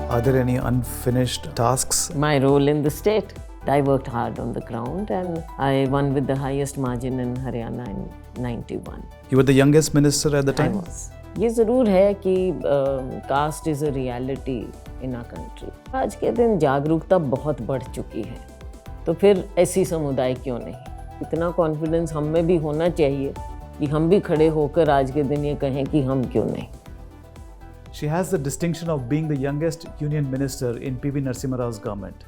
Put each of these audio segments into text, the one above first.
Are there any unfinished tasks? My role in the state, I worked hard on the ground and I won with the highest margin in Haryana in 91. You were the youngest minister at the I time? was. ये ज़रूर है कि caste is a reality in our country. आज के दिन जागरूकता बहुत बढ़ चुकी है, तो फिर ऐसी समुदाय क्यों नहीं? इतना कॉन्फिडेंस हम में भी होना चाहिए कि हम भी खड़े होकर आज के दिन ये कहें कि हम क्यों नहीं। She has the distinction of being the youngest union minister in PV Narasimha Rao's government.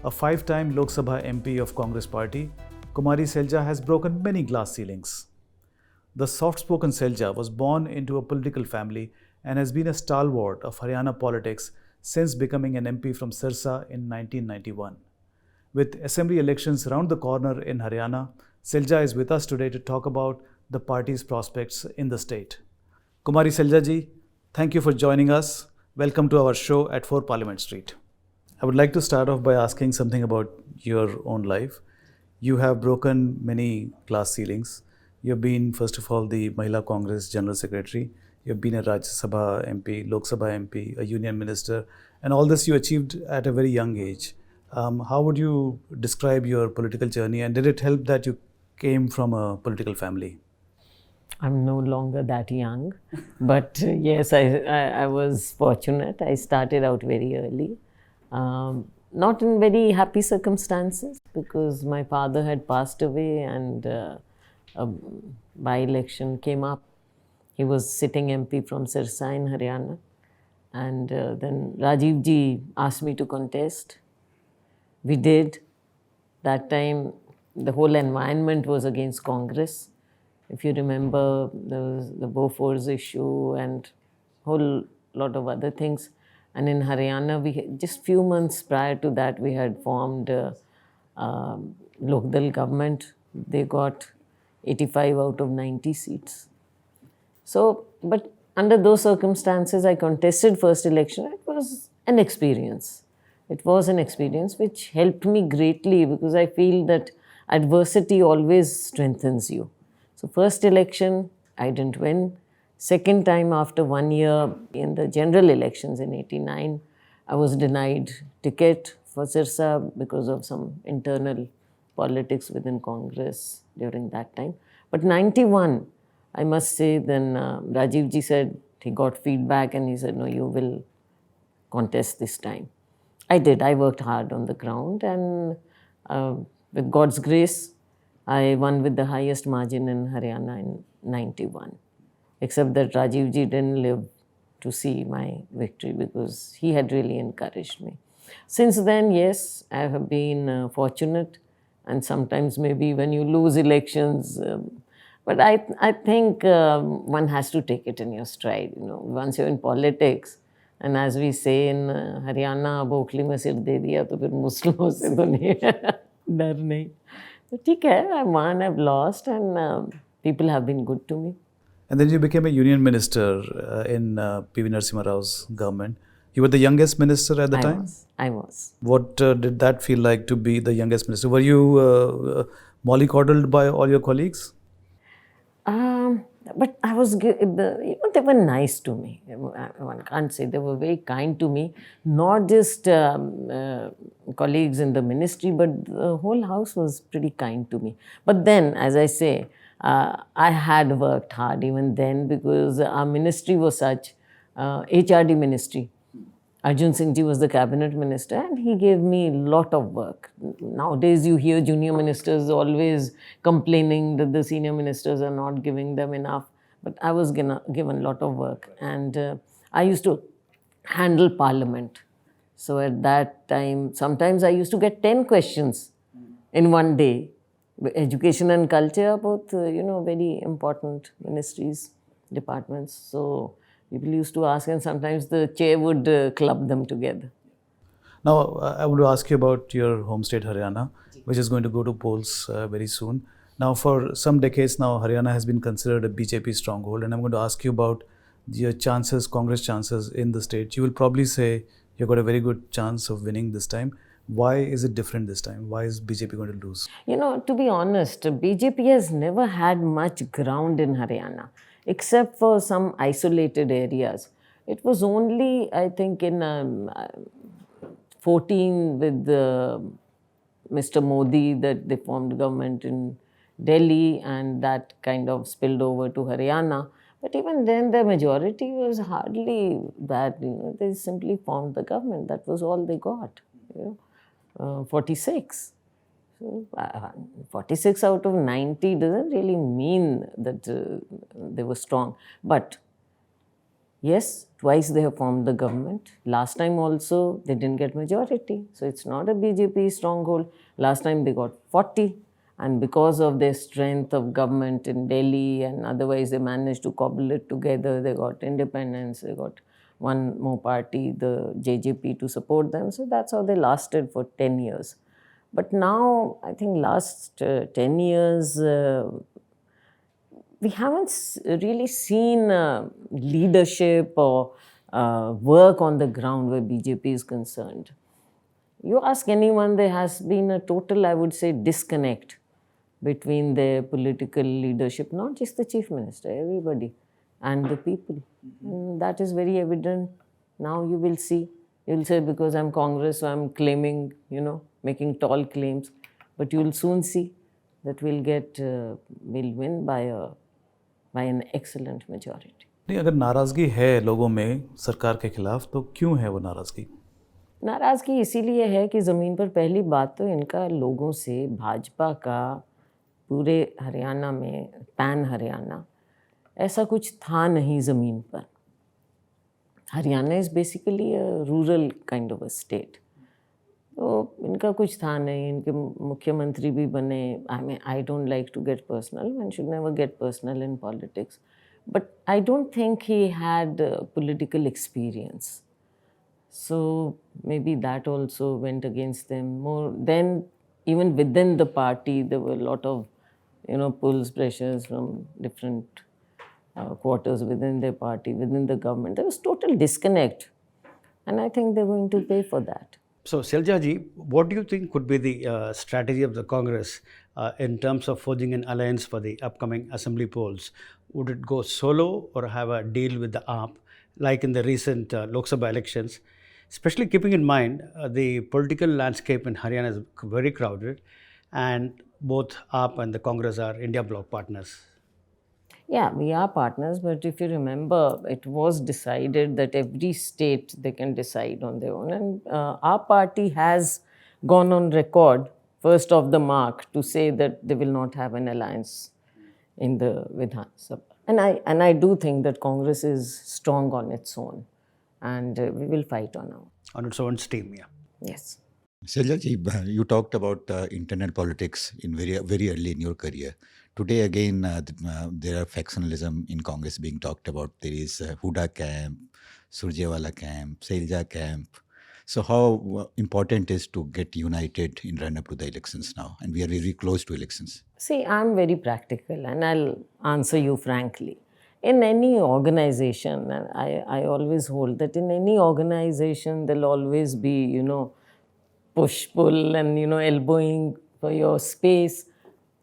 A 5-time Lok Sabha MP of Congress Party, Kumari Selja has broken many glass ceilings. The soft-spoken Selja was born into a political family and has been a stalwart of Haryana politics since becoming an MP from Sirsa in 1991. With assembly elections round the corner in Haryana, Selja is with us today to talk about the party's prospects in the state. Kumari Selja ji, thank you for joining us. Welcome to our show at 4 Parliament Street. I would like to start off by asking something about your own life. You have broken many glass ceilings. You've been, first of all, the Mahila Congress General Secretary. You've been a Rajya Sabha MP, Lok Sabha MP, a union minister, and all this you achieved at a very young age. How would you describe your political journey, and did it help that you came from a political family? I'm no longer that young, but yes, I was fortunate. I started out very early, not in very happy circumstances because my father had passed away and a by-election came up. He was sitting MP from Sirsa in Haryana, and then Rajiv ji asked me to contest. We did. That time, the whole environment was against Congress. If you remember, there was the Bofors issue and whole lot of other things. And in Haryana, just few months prior to that, we had formed Lokdal government. They got 85 out of 90 seats. So, but under those circumstances, I contested first election. It was an experience. It was an experience which helped me greatly because I feel that adversity always strengthens you. So first election, I didn't win. Second time after 1 year in the general elections in 89, I was denied ticket for Sirsa because of some internal politics within Congress during that time. But 91, I must say, then Rajiv ji said, he got feedback and he said, no, you will contest this time. I did. I worked hard on the ground and with God's grace, I won with the highest margin in Haryana in 91. Except that Rajiv ji didn't live to see my victory because he had really encouraged me. Since then, yes, I have been fortunate, and sometimes maybe when you lose elections, but I think one has to take it in your stride. You know, once you're in politics, and as we say in Haryana, बोखली में सिर दे दिया तो फिर मुस्लिमों से तो नहीं डर नहीं. तो ठीक है, I won, I've lost, and people have been good to me. And then you became a union minister in PV Narasimha Rao's government. You were the youngest minister at the time? I was. What did that feel like to be the youngest minister? Were you mollycoddled by all your colleagues? But I was, they were nice to me. One can't say, they were very kind to me. Not just colleagues in the ministry, but the whole house was pretty kind to me. But then, as I say, I had worked hard even then because our ministry was such, HRD ministry. Arjun Singh ji was the cabinet minister and he gave me a lot of work. Nowadays you hear junior ministers always complaining that the senior ministers are not giving them enough. But I was given a lot of work and I used to handle parliament. So at that time, sometimes I used to get 10 questions in one day. Education and culture are both, very important ministries, departments. So people used to ask and sometimes the chair would club them together. Now, I want to ask you about your home state, Haryana, which is going to go to polls very soon. Now, for some decades now, Haryana has been considered a BJP stronghold, and I'm going to ask you about your chances, Congress chances in the state. You will probably say you've got a very good chance of winning this time. Why is it different this time? Why is BJP going to lose? To be honest, BJP has never had much ground in Haryana, except for some isolated areas. It was only, I think, in 14 with Mr. Modi that they formed government in Delhi, and that kind of spilled over to Haryana. But even then, the majority was hardly that. They simply formed the government. That was all they got. 46. So, 46 out of 90 doesn't really mean that they were strong. But yes, twice they have formed the government. Last time also they didn't get majority. So it's not a BJP stronghold. Last time they got 40. And because of their strength of government in Delhi and otherwise they managed to cobble it together, they got independence, they got one more party, the JJP, to support them. So that's how they lasted for 10 years. But now, I think last 10 years, we haven't really seen leadership or work on the ground where BJP is concerned. You ask anyone, there has been a total, I would say, disconnect between their political leadership, not just the chief minister, everybody, and the people. And that is very evident. Now you will see. You'll say, because I'm Congress, so I'm claiming, making tall claims. But you'll soon see that we'll win by an excellent majority. नहीं, अगर नाराज़गी है लोगों में सरकार के खिलाफ तो क्यों है वो नाराज़गी? नाराज़गी इसीलिए है कि ज़मीन पर पहली बात तो इनका लोगों से भाजपा का पूरे हरियाणा में, पैन हरियाणा, ऐसा कुछ था नहीं ज़मीन पर. Haryana is basically a rural kind of a state. तो इनका कुछ था नहीं. इनके मुख्यमंत्री भी बने. I don't like to get personal. One should never get personal in politics. But I don't think he had political experience. So maybe that also went against them more. Then even within the party, there were a lot of, pulls, pressures from different quarters within their party, within the government. There was total disconnect. And I think they're going to pay for that. So, Selja ji, what do you think could be the strategy of the Congress in terms of forging an alliance for the upcoming assembly polls? Would it go solo or have a deal with the AAP, like in the recent Lok Sabha elections? Especially keeping in mind the political landscape in Haryana is very crowded, and both AAP and the Congress are India bloc partners. Yeah, we are partners, but if you remember, it was decided that every state they can decide on their own. And our party has gone on record, first of the mark, to say that they will not have an alliance in the Vidhan Sabha. And I do think that Congress is strong on its own, and we will fight on our own. On its own steam, yeah. Yes. Selja ji, you talked about internal politics in very early in your career. Today again, there are factionalism in Congress being talked about. There is Huda camp, Surjewala camp, Selja camp. So how important is to get united in run-up to the elections now? And we are very close to elections. See, I'm very practical, and I'll answer you frankly. In any organization, and I always hold that in any organization, there'll always be, push, pull, and, elbowing for your space.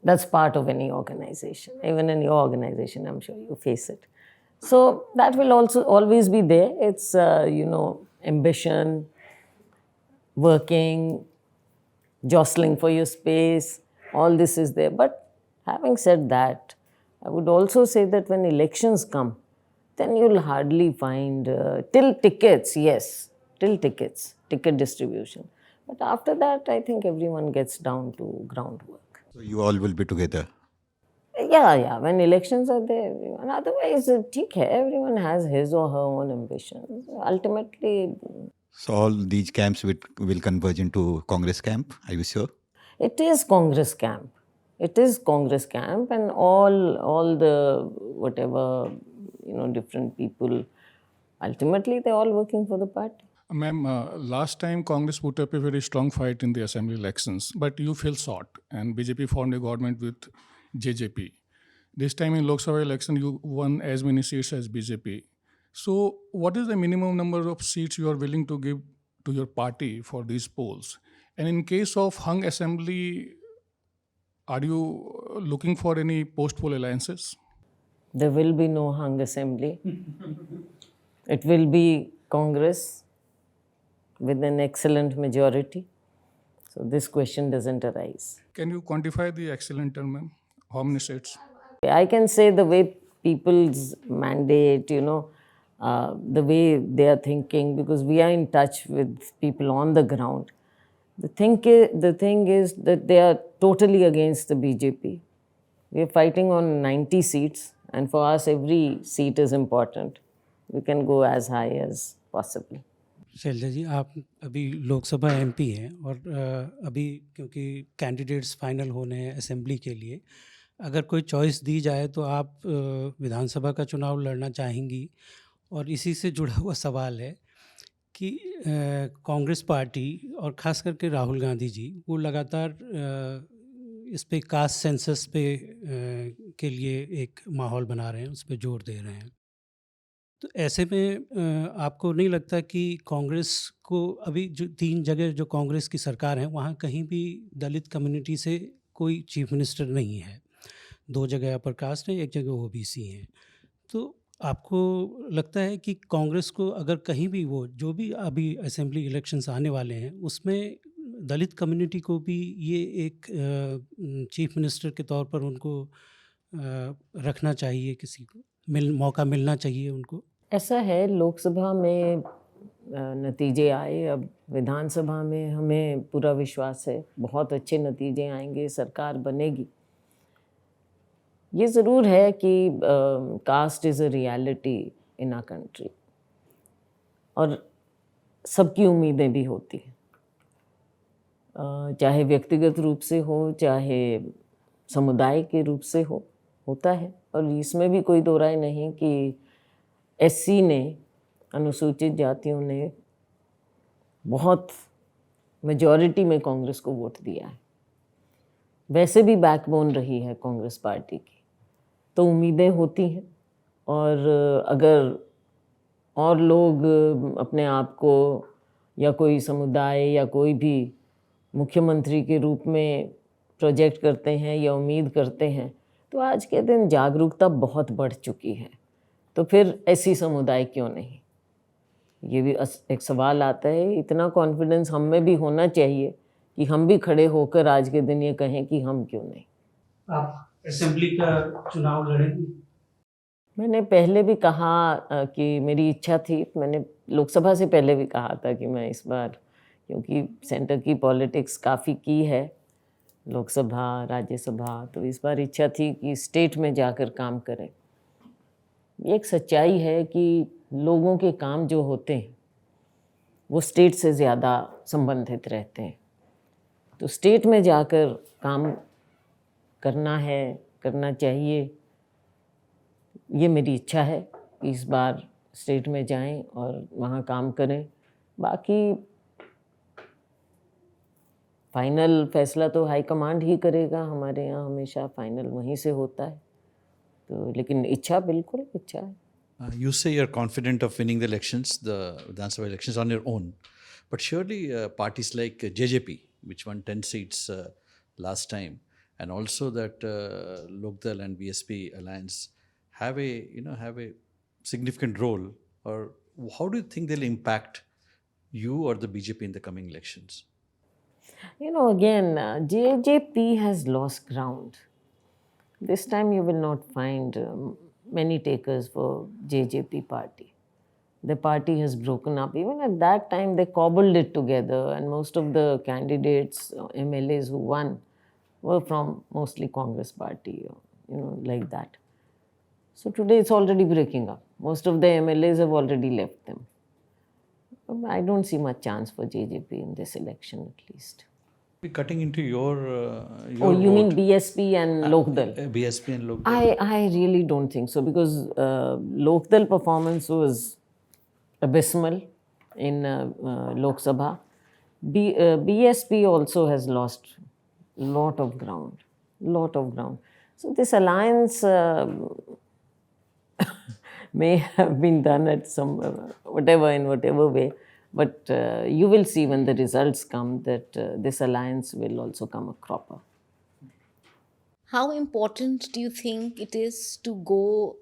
That's part of any organization. Even in your organization, I'm sure you face it. So that will also always be there. It's, ambition, working, jostling for your space, all this is there. But having said that, I would also say that when elections come, then you'll hardly find, till tickets, yes, ticket distribution. But after that, I think everyone gets down to groundwork. So you all will be together? Yeah. When elections are there, everyone. Otherwise, everyone has his or her own ambition. Ultimately... So all these camps will converge into Congress camp, are you sure? It is Congress camp. And all the whatever, different people, ultimately they're all working for the party. Ma'am, last time Congress put up a very strong fight in the assembly elections, but you fell short and BJP formed a government with JJP. This time in Lok Sabha election, you won as many seats as BJP. So what is the minimum number of seats you are willing to give to your party for these polls? And in case of hung assembly, are you looking for any post-poll alliances? There will be no hung assembly. It will be Congress with an excellent majority. So this question doesn't arise. Can you quantify the excellent term, ma'am? How many seats? I can say the way people's mandate, the way they are thinking, because we are in touch with people on the ground. The thing is that they are totally against the BJP. We are fighting on 90 seats, and for us, every seat is important. We can go as high as possible. Shailaja ji, आप अभी Lok Sabha MP हैं और अभी क्योंकि candidates final होने हैं assembly के लिए, अगर कोई चॉइस दी जाए तो आप विधानसभा का चुनाव लड़ना चाहेंगी? और इसी से जुड़ा हुआ सवाल है कि कांग्रेस पार्टी और ख़ास करके राहुल गांधी जी वो लगातार इस पे कास्ट सेंसस पे के लिए एक माहौल बना रहे हैं, उस पे जोर दे रहे हैं। तो ऐसे में आपको नहीं लगता कि कांग्रेस को अभी जो 3 जगह जो कांग्रेस की सरकार है वहाँ कहीं भी दलित कम्युनिटी से कोई चीफ मिनिस्टर नहीं है? 2 जगह अपर कास्ट है, 1 जगह ओबीसी है। तो आपको लगता है कि कांग्रेस को अगर कहीं भी वो जो भी अभी असेंबली इलेक्शंस आने वाले हैं उसमें दलित कम्युनिटी को भी ये एक चीफ मिनिस्टर के तौर पर उनको रखना चाहिए, किसी को मौका मिलना चाहिए उनको? ऐसा है, लोकसभा में नतीजे आए, अब विधानसभा में हमें पूरा विश्वास है बहुत अच्छे नतीजे आएंगे, सरकार बनेगी। ये ज़रूर है कि caste is a reality in our country और सबकी उम्मीदें भी होती हैं, चाहे व्यक्तिगत रूप से हो चाहे समुदाय के रूप से होता है। और इसमें भी कोई दो राय नहीं कि एससी ने, अनुसूचित जातियों ने बहुत मेजॉरिटी में कांग्रेस को वोट दिया है, वैसे भी बैकबोन रही है कांग्रेस पार्टी की, तो उम्मीदें होती हैं। और अगर और लोग अपने आप को या कोई समुदाय या कोई भी मुख्यमंत्री के रूप में प्रोजेक्ट करते हैं या उम्मीद करते हैं, तो आज के दिन जागरूकता बहुत बढ़ चुकी है, तो फिर ऐसी समुदाय क्यों नहीं? ये भी एक सवाल आता है। इतना कॉन्फिडेंस हम में भी होना चाहिए कि हम भी खड़े होकर आज के दिन ये कहें कि हम क्यों नहीं। आप असेंबली का चुनाव लड़ेंगे? मैंने पहले भी कहा कि मेरी इच्छा थी, मैंने लोकसभा से पहले भी कहा था कि मैं इस बार, क्योंकि सेंटर की पॉलिटिक्स काफ़ी की है, लोकसभा राज्यसभा, तो इस बार इच्छा थी कि स्टेट में जाकर काम करें। ये एक सच्चाई है कि लोगों के काम जो होते हैं वो स्टेट से ज़्यादा संबंधित रहते हैं, तो स्टेट में जाकर काम करना है, करना चाहिए। ये मेरी इच्छा है कि इस बार स्टेट में जाएं और वहाँ काम करें। बाकी फाइनल फैसला तो हाई कमांड ही करेगा, हमारे यहाँ हमेशा फाइनल वहीं से होता है, तो लेकिन इच्छा, बिल्कुल इच्छा है। You say you're confident of winning the elections, the Vidhan Sabha elections on your own. But surely parties like JJP, which won 10 seats last time, and also that Lokdal and BSP alliance have a significant role. Or how do you think they'll impact you or the BJP in the coming elections? Again, JJP has lost ground. This time you will not find many takers for JJP party. The party has broken up. Even at that time, they cobbled it together, and most of the candidates, MLAs who won, were from mostly Congress party, like that. So today it's already breaking up. Most of the MLAs have already left them. I don't see much chance for JJP in this election, at least. Cutting into your Oh, you mean vote. BSP and Lokdal? BSP and Lokdal. I really don't think so, because Lokdal performance was abysmal in Lok Sabha. BSP also has lost a lot of ground. So this alliance may have been done at some in whatever way, but you will see when the results come that this alliance will also come a cropper. How important do you think it is to go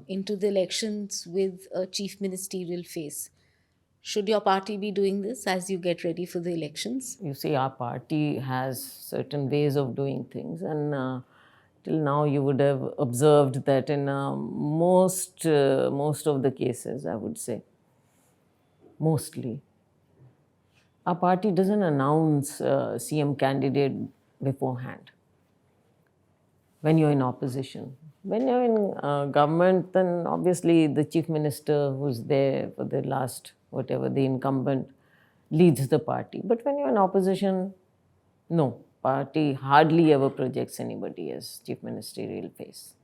into the elections with a chief ministerial face. Should your party be doing this as you get ready for the elections? You see, our party has certain ways of doing things, and till now you would have observed that in most of the cases, I would say, mostly, our party doesn't announce CM candidate beforehand when you're in opposition. When you're in government, then obviously the chief minister who's there for the last, whatever, the incumbent, leads the party. But when you're in opposition, no, party hardly ever projects anybody as chief ministerial face.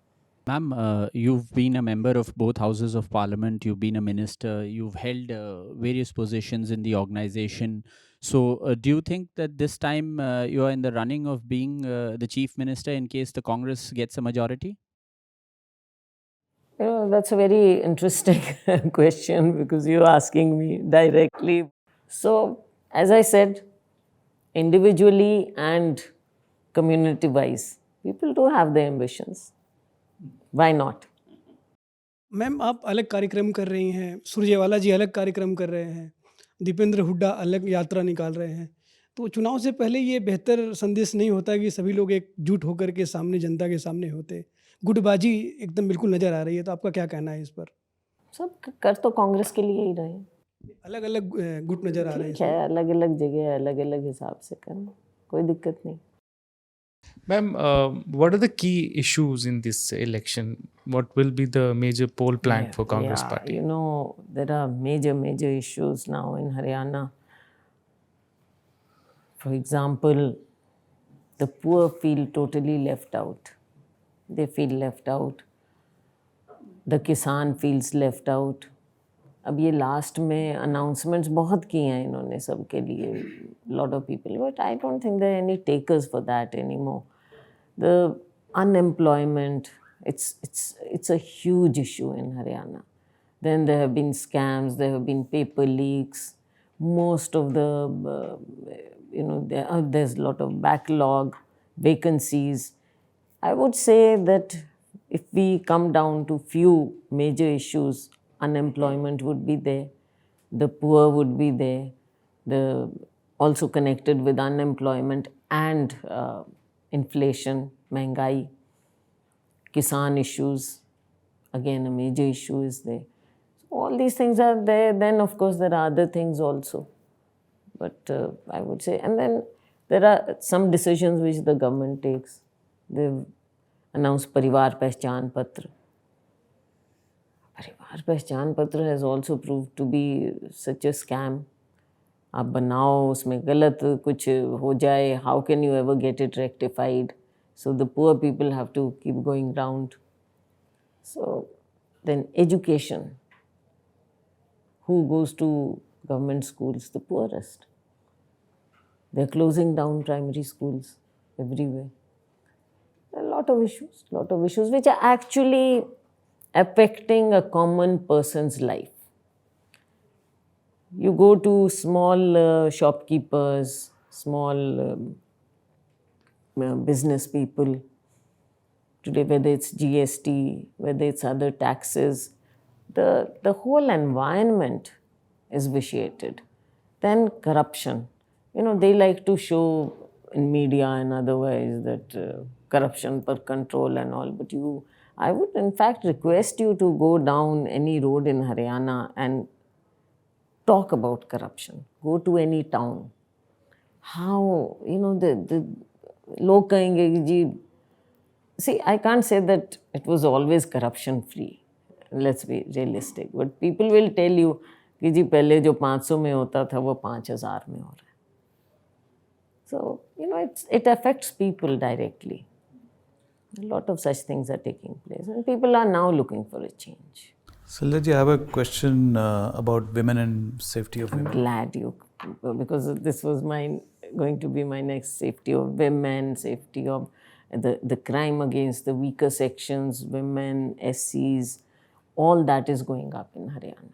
Ma'am, you've been a member of both houses of parliament, you've been a minister, you've held various positions in the organization. So, do you think that this time you are in the running of being the chief minister in case the Congress gets a majority? You know, that's a very interesting question because you're asking me directly. So, as I said, individually and community-wise, people do have their ambitions. Why not? Ma'am, आप अलग कार्यक्रम कर रही हैं, सुरजेवाला जी अलग कार्यक्रम कर रहे हैं, दीपेंद्र हुड्डा अलग यात्रा निकाल रहे हैं, तो चुनाव से पहले ये बेहतर संदेश नहीं होता कि सभी लोग एकजुट होकर के सामने जनता के सामने होते? गुटबाजी एकदम बिल्कुल नज़र आ रही है, तो आपका क्या कहना है इस पर? सब कर तो कांग्रेस के लिए ही रहे हैं। अलग अलग गुट नज़र आ रहे हैं ठीक है, अलग अलग जगह अलग अलग हिसाब से करना, कोई दिक्कत नहीं। Ma'am, what are the key issues in this election? What will be the major poll planned for Congress party? You know, there are major issues now in Haryana. For example, the poor feel totally left out. They feel left out. The Kisan feels left out. अब ये last में announcements बहुत किए हैं इन्होंने सबके लिए, lot of people, but I don't think there are any takers for that anymore. The unemployment, it's a huge issue in Haryana. Then there have been scams, there have been paper leaks. Most of the, there's a lot of backlog, vacancies. I would say that if we come down to few major issues, unemployment would be there, the poor would be there, also connected with unemployment and inflation, महंगाई, Kisan issues, again a major issue is there. So all these things are there. Then of course there are other things also. But I would say, and then there are some decisions which the government takes. They've announced Parivar Pehchan Patra. Parivar Pehchan Patra has also proved to be such a scam. आप बनाओ, उसमें गलत कुछ हो जाए, how can you ever get it rectified? So the poor people have to keep going round. So then education. Who goes to government schools? The poorest. They're closing down primary schools everywhere. A lot of issues which are actually affecting a common person's life. You go to small shopkeepers, small business people, today whether it's GST, whether it's other taxes, the whole environment is vitiated. Then corruption. You know, they like to show in media and otherwise that corruption per control and all, but I would in fact request you to go down any road in Haryana and talk about corruption. Go to any town. How, the log kahenge ji. See, I can't say that it was always corruption free. Let's be realistic. But people will tell you कि जी पहले जो 500 में होता था वो 5000 में हो रहा है. So, it affects people directly. A lot of such things are taking place and people are now looking for a change. Selja ji, I have a question about women and safety of women. I'm glad because this was going to be my next, safety of women, safety of the crime against the weaker sections, women, SCs, all that is going up in Haryana.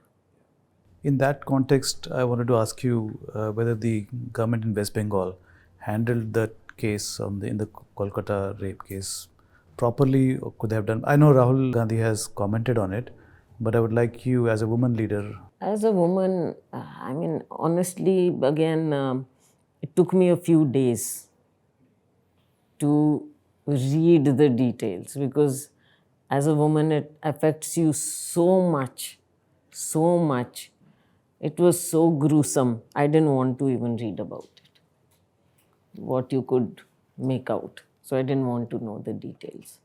In that context, I wanted to ask you whether the government in West Bengal handled that case in the Kolkata rape case properly could they have done? I know Rahul Gandhi has commented on it, but I would like you as a woman leader. As a woman, I mean, honestly, again, it took me a few days to read the details, because as a woman, it affects you so much, so much. It was so gruesome. I didn't want to even read about it, what you could make out. So I didn't want to know the details.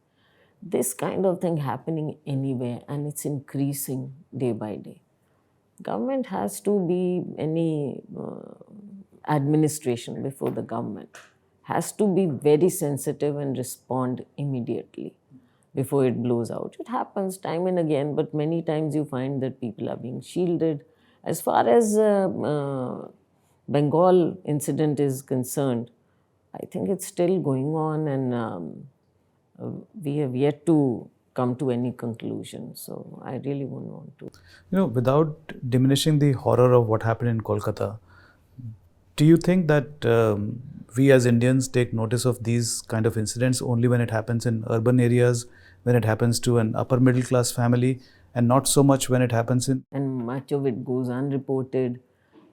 This kind of thing happening anywhere, and it's increasing day by day. Government has to be, any administration before the government has to be very sensitive and respond immediately before it blows out. It happens time and again, but many times you find that people are being shielded. As far as Bengal incident is concerned, I think it's still going on, and we have yet to come to any conclusion. So I really wouldn't want to. You know, without diminishing the horror of what happened in Kolkata, do you think that we as Indians take notice of these kind of incidents only when it happens in urban areas, when it happens to an upper middle class family, and not so much when it happens in... And much of it goes unreported,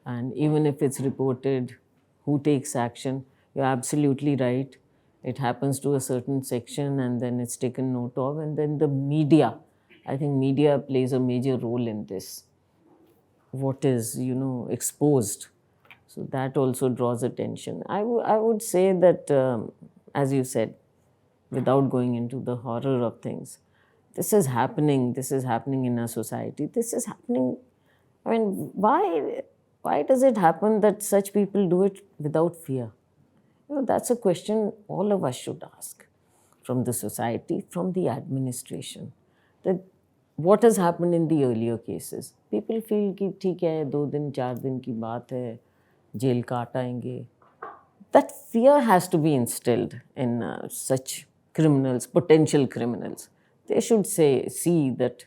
and even if it's reported, who takes action? You're absolutely right. It happens to a certain section and then it's taken note of, and then the media, I think media plays a major role in this. What is, exposed. So that also draws attention. I would say that, as you said, without going into the horror of things, this is happening in our society. This is happening, I mean, why does it happen that such people do it without fear? That's a question all of us should ask, from the society, from the administration. That what has happened in the earlier cases? People feel कि ठीक है, 2 दिन 4 दिन की बात है, jail काट आएंगे. That fear has to be instilled in such criminals, potential criminals. They should see that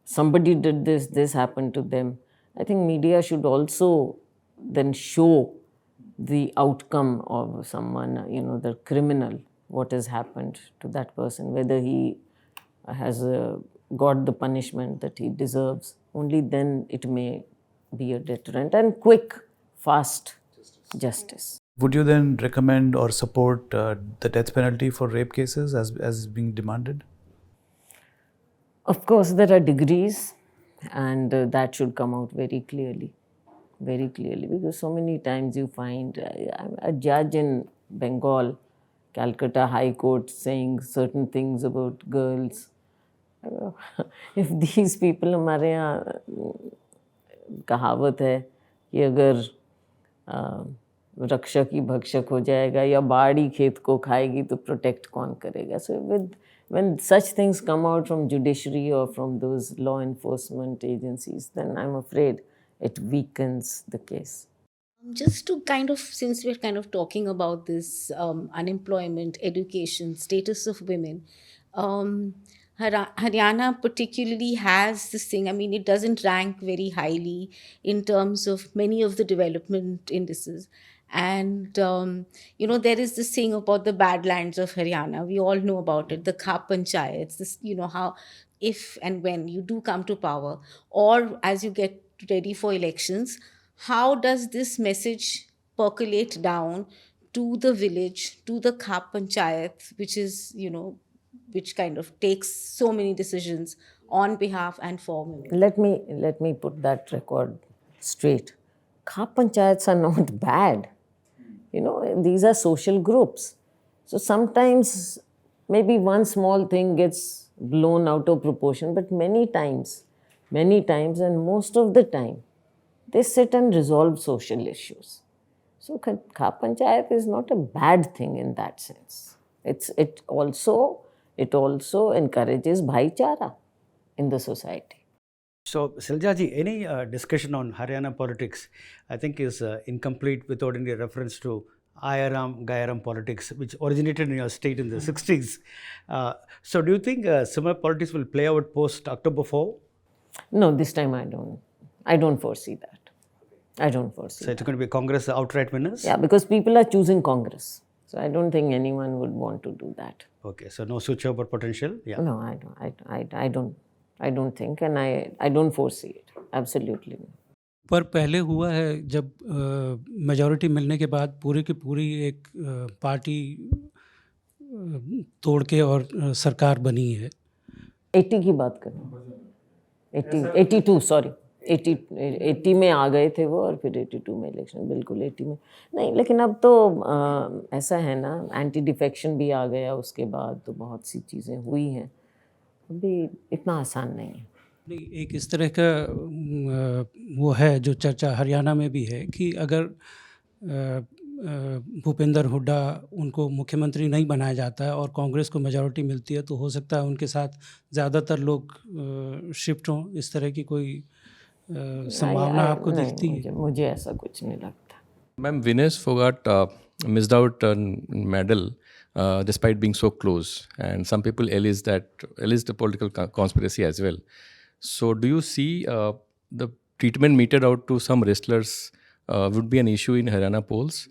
somebody did this happened to them. I think media should also then show the outcome of someone, the criminal, what has happened to that person, whether he has got the punishment that he deserves. Only then it may be a deterrent, and quick, fast justice. Would you then recommend or support the death penalty for rape cases as being demanded? Of course, there are degrees, and that should come out very clearly, because so many times you find a judge in Bengal, Calcutta High Court, saying certain things about girls. If these people, हमारे यहाँ कहावत है कि अगर रक्षक ही भक्षक हो जाएगा या बाड़ी खेत को खाएगी तो प्रोटेक्ट कौन करेगा? So when such things come out from judiciary or from those law enforcement agencies, then I'm afraid it weakens the case. Just to since we're kind of talking about this unemployment, education, status of women, Haryana particularly has this thing. I mean, it doesn't rank very highly in terms of many of the development indices. And, there is this thing about the badlands of Haryana. We all know about it, the Khap Panchayats, this, how if and when you do come to power, or as you get ready for elections, how does this message percolate down to the village, to the Khap Panchayat, which is, which kind of takes so many decisions on behalf and for women? Let me put that record straight. Khap Panchayats are not bad. These are social groups. So sometimes maybe one small thing gets blown out of proportion, but many times, and most of the time, they sit and resolve social issues. So Khap Panchayat is not a bad thing in that sense. It also encourages bhaichara in the society. So, Seljaji, any discussion on Haryana politics, I think, is incomplete without any reference to Ayaram Gayaram politics, which originated in your state in the 60s. So, do you think similar politics will play out post October 4? No, this time I don't foresee that. I don't foresee. So, it's going to be Congress outright winners? Yeah, because people are choosing Congress. So I don't think anyone would want to do that. Okay, so no switchover potential. Yeah. No, I don't think, and I don't foresee it. Absolutely not. पर पहले हुआ है जब majority मिलने के बाद पूरी की पूरी एक पार्टी तोड़ के और सरकार बनी है। 80 की बात करें, 82 सॉरी 80 में आ गए थे वो, और फिर 82 में इलेक्शन, बिल्कुल 80 में नहीं। लेकिन अब तो ऐसा है ना, एंटी डिफेक्शन भी आ गया उसके बाद, तो बहुत सी चीज़ें हुई हैं, अभी इतना आसान नहीं है। नहीं, एक इस तरह का वो है जो चर्चा हरियाणा में भी है कि अगर भूपेंद्र हुड्डा उनको मुख्यमंत्री नहीं बनाया जाता है और कांग्रेस को मेजॉरिटी मिलती है, तो हो सकता है उनके साथ ज़्यादातर लोग शिफ्ट हों। इस तरह की कोई संभावना आपको दिखती है? मुझे ऐसा कुछ नहीं लगता। Ma'am, Vinesh Phogat missed out on medal despite being so close, and some people allege the political conspiracy as well. So, do you see the treatment meted out to some wrestlers would be an issue in Haryana polls,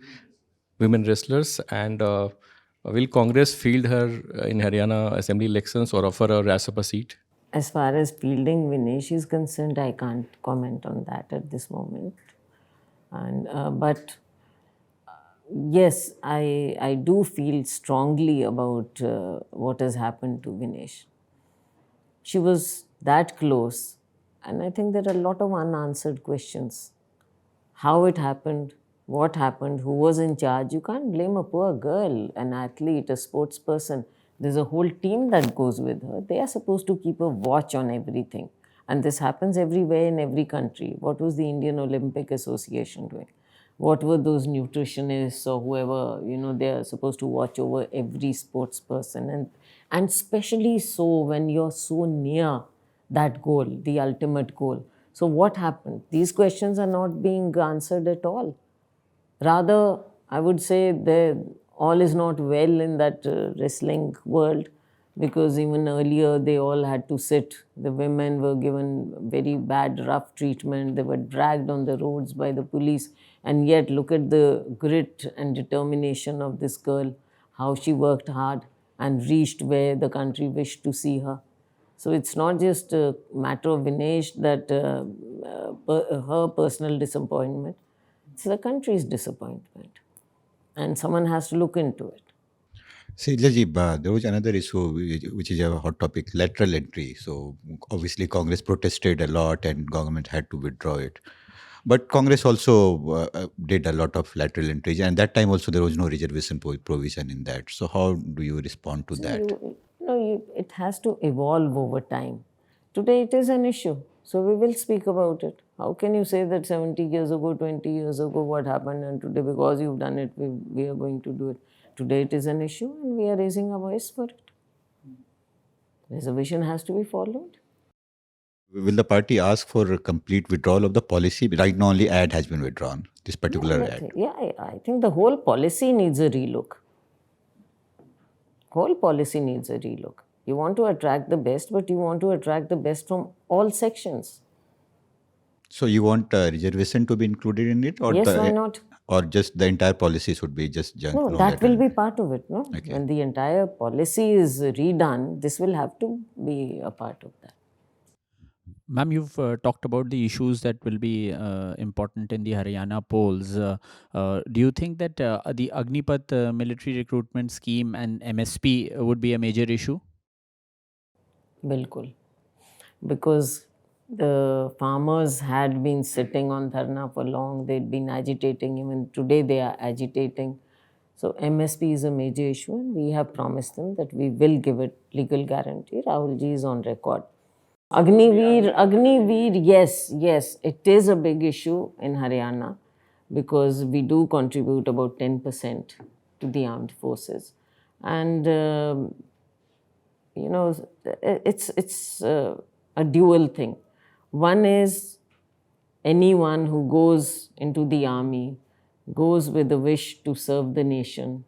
women wrestlers, and will Congress field her in Haryana assembly elections or offer her as a seat? As far as fielding Vinesh is concerned, I can't comment on that at this moment. And but yes, I do feel strongly about what has happened to Vinesh. She was that close, and I think there are a lot of unanswered questions. How it happened, what happened, who was in charge? You can't blame a poor girl, an athlete, a sports person. There's a whole team that goes with her. They are supposed to keep a watch on everything. And this happens everywhere in every country. What was the Indian Olympic Association doing? What were those nutritionists or whoever, they are supposed to watch over every sports person. And especially so when you're so near that goal, the ultimate goal. So what happened? These questions are not being answered at all. Rather, I would say all is not well in that wrestling world, because even earlier they all had to sit. The women were given very bad, rough treatment. They were dragged on the roads by the police. And yet, look at the grit and determination of this girl, how she worked hard and reached where the country wished to see her. So it's not just a matter of Vinesh that her personal disappointment. It's the country's disappointment. And someone has to look into it. See, Lajib, there was another issue which is a hot topic, lateral entry. So obviously Congress protested a lot and government had to withdraw it. But Congress also did a lot of lateral entries, and that time also there was no reservation provision in that. So how do you respond to that? It has to evolve over time. Today it is an issue, so we will speak about it. How can you say that 70 years ago, 20 years ago, what happened, and today because you've done it, we are going to do it. Today it is an issue and we are raising our voice for it. Reservation has to be followed. Will the party ask for a complete withdrawal of the policy? Right now only ad has been withdrawn, this particular ad. Yeah, I think the whole policy needs a relook. Whole policy needs a relook. You want to attract the best, but you want to attract the best from all sections. So you want reservation to be included in it? Or yes, why not? Or just the entire policy should be just junk? No, that will be part of it, no? Okay. When the entire policy is redone, this will have to be a part of that. Ma'am, you've talked about the issues that will be important in the Haryana polls. Do you think that the Agnipath military recruitment scheme and MSP would be a major issue? Bilkul. Because the farmers had been sitting on dharna for long. They'd been agitating. Even today they are agitating. So MSP is a major issue, and we have promised them that we will give it legal guarantee. Rahulji is on record. Agniveer, yes, it is a big issue in Haryana because we do contribute about 10% to the armed forces. And, it's a dual thing. One is anyone who goes into the army goes with a wish to serve the nation.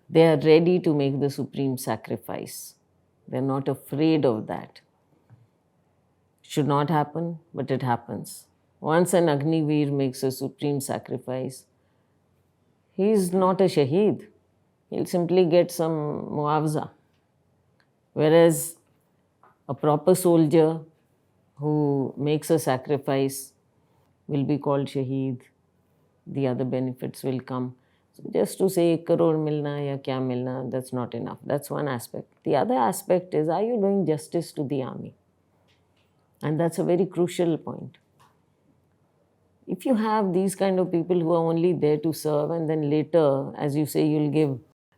They are ready to make the supreme sacrifice. They're not afraid of that. Should not happen, but it happens. Once an Agniveer makes a supreme sacrifice, he is not a shaheed. He'll simply get some muavza. Whereas a proper soldier who makes a sacrifice will be called shaheed. The other benefits will come. So just to say 1 crore milna ya kya milna, that's not enough. That's one aspect. The other aspect is, are you doing justice to the army? And that's a very crucial point. If you have these kind of people who are only there to serve, and then later, as you say, you'll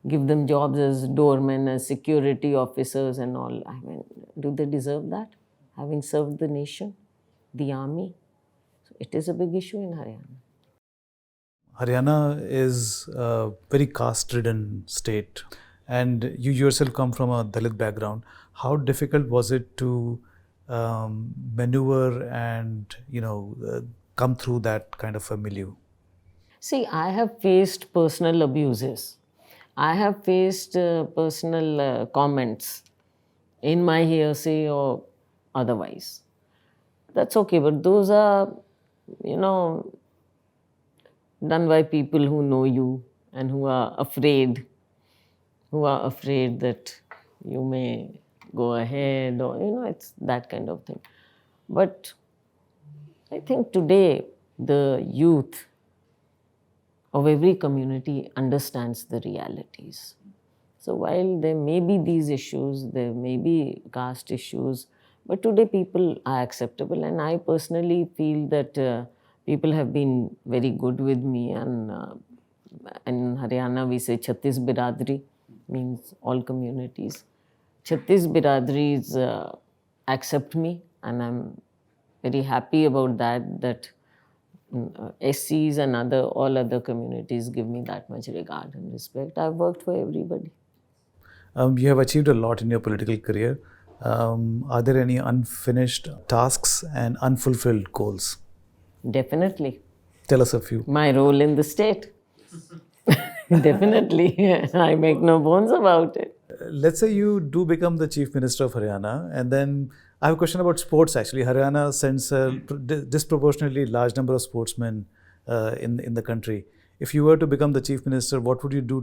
give them jobs as doormen, as security officers and all, I mean, do they deserve that? Having served the nation, the army? So it is a big issue in Haryana. Haryana is a very caste-ridden state, and you yourself come from a Dalit background. How difficult was it to maneuver and come through that kind of a milieu? See, I have faced personal abuses. I have faced personal comments in my hearsay or otherwise. That's okay, but those are, done by people who know you and who are afraid that you may go ahead, or, it's that kind of thing. But I think today the youth of every community understands the realities. So while there may be these issues, there may be caste issues, but today people are acceptable, and I personally feel that people have been very good with me. And in Haryana we say Chhattis Biradri, means all communities. Chhattis Biradris accept me, and I'm very happy about that SCs and all other communities give me that much regard and respect. I've worked for everybody. You have achieved a lot in your political career. Are there any unfinished tasks and unfulfilled goals? Definitely. Tell us a few. My role in the state. Definitely. I make no bones about it. Let's say you do become the Chief Minister of Haryana, and then I have a question about sports actually. Haryana sends a disproportionately large number of sportsmen in the country. If you were to become the Chief Minister, what would you do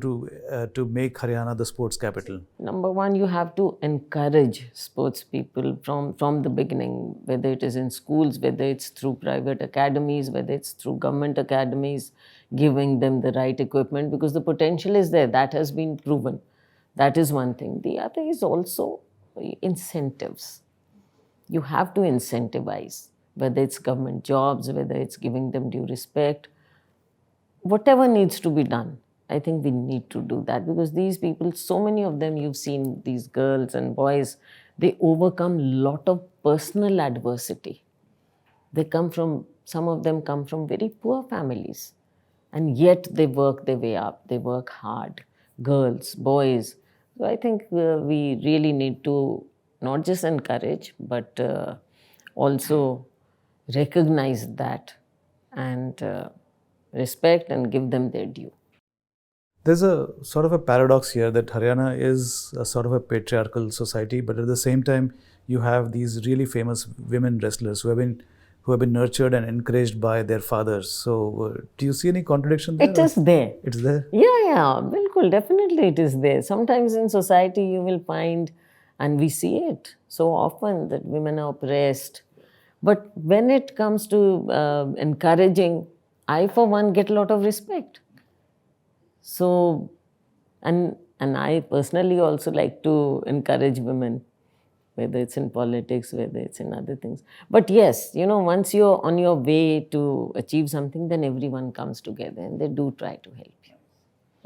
to make Haryana the sports capital? Number one, you have to encourage sports people from the beginning, whether it is in schools, whether it's through private academies, whether it's through government academies, giving them the right equipment, because the potential is there. That has been proven. That is one thing. The other is also incentives. You have to incentivize, whether it's government jobs, whether it's giving them due respect. Whatever needs to be done, I think we need to do that, because these people, so many of them, you've seen these girls and boys, they overcome a lot of personal adversity. Some of them come from very poor families, and yet they work their way up, they work hard, girls, boys. So I think we really need to not just encourage, but also recognize that and respect and give them their due. There's a sort of a paradox here that Haryana is a sort of a patriarchal society, but at the same time, you have these really famous women wrestlers who have been nurtured and encouraged by their fathers. So, do you see any contradiction there? It is there. It's there? Yeah, bilkul, definitely it is there. Sometimes in society you will find, and we see it so often, that women are oppressed. But when it comes to encouraging, I for one get a lot of respect. So, and I personally also like to encourage women, whether it's in politics, whether it's in other things. But yes, once you're on your way to achieve something, then everyone comes together and they do try to help you.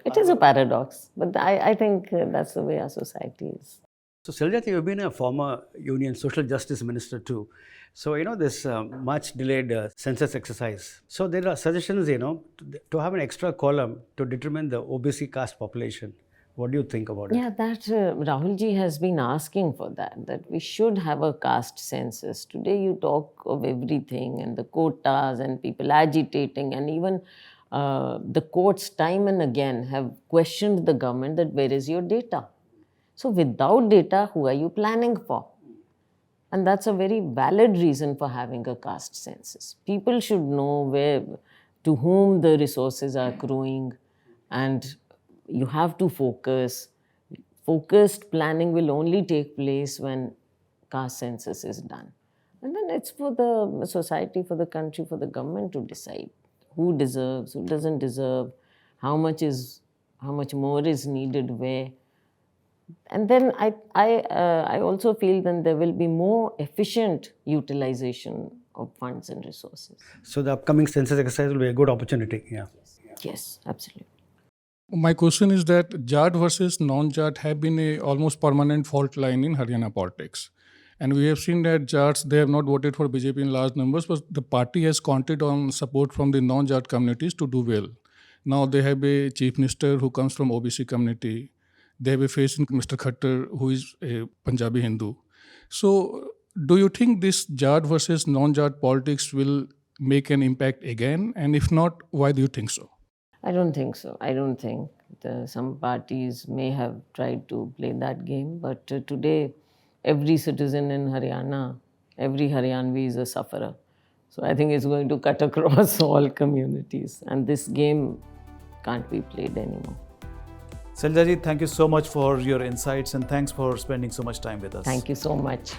It is a paradox, but I think that's the way our society is. So, Selja, you've been a former Union Social Justice Minister too. So, this much delayed census exercise. So, there are suggestions, to have an extra column to determine the OBC caste population. What do you think about it? Yeah, that Rahul ji has been asking for that we should have a caste census. Today you talk of everything and the quotas and people agitating, and even the courts time and again have questioned the government that where is your data? So without data, who are you planning for? And that's a very valid reason for having a caste census. People should know to whom the resources are accruing, and you have to focus. Focused planning will only take place when caste census is done. And then it's for the society, for the country, for the government to decide who deserves, who doesn't deserve, how much more is needed where. And then I also feel then there will be more efficient utilization of funds and resources. So the upcoming census exercise will be a good opportunity. Yeah. Yes, absolutely. My question is that Jat versus non-Jat have been a almost permanent fault line in Haryana politics. And we have seen that Jats, they have not voted for BJP in large numbers, but the party has counted on support from the non-Jat communities to do well. Now they have a chief minister who comes from OBC community. They have a face in Mr. Khattar, who is a Punjabi Hindu. So do you think this Jat versus non-Jat politics will make an impact again? And if not, why do you think so? I don't think so. I don't think. Some parties may have tried to play that game, but today every citizen in Haryana, every Haryanvi is a sufferer. So I think it's going to cut across all communities, and this game can't be played anymore. Selja ji, thank you so much for your insights and thanks for spending so much time with us. Thank you so much.